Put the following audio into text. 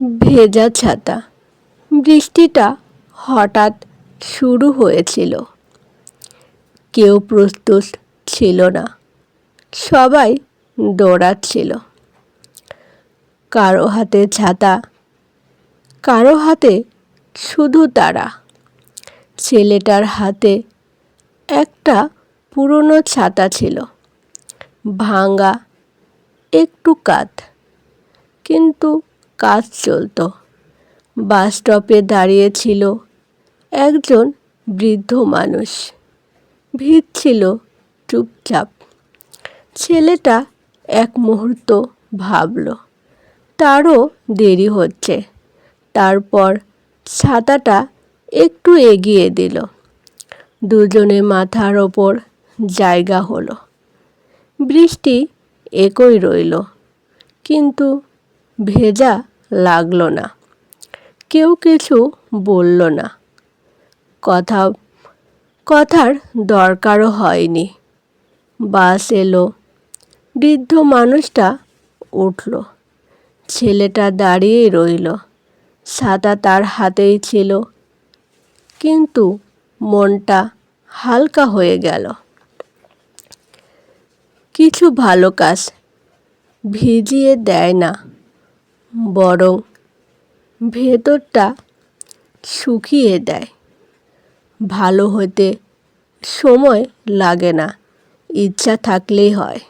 ভেজা ছাতা। বৃষ্টিটা হঠাৎ শুরু হয়েছিল। কেউ প্রস্তুত ছিল না, সবাই দৌড়াচ্ছিল। কারো হাতে ছাতা, কারো হাতে শুধু তারা। ছেলেটার হাতে একটা পুরনো ছাতা ছিল, ভাঙা, একটু কাত, কিন্তু কাজ চলতো। বাস স্টপে দাঁড়িয়েছিল একজন বৃদ্ধ মানুষ, ভিড় ছিল চুপচাপ। ছেলেটা এক মুহূর্ত ভাবল তারও দেরি হচ্ছে। তারপর ছাতাটা একটু এগিয়ে দিল। দুজনে মাথার ওপর জায়গা হলো। বৃষ্টি একই রইল, কিন্তু ভেজা লাগলো না। কেউ কিছু বলল না, কথার দরকারও হয়নি। বাস এলো, বৃদ্ধ মানুষটা উঠল। ছেলেটা দাঁড়িয়েই রইল। ছাতা তার হাতেই ছিল, কিন্তু মনটা হালকা হয়ে গেল। কিছু ভালো কাজ ভিজিয়ে দেয় না, বরং ভেতরটা শুকিয়ে দেয়। ভালো হতে সময় লাগে না, ইচ্ছা থাকলেই হয়।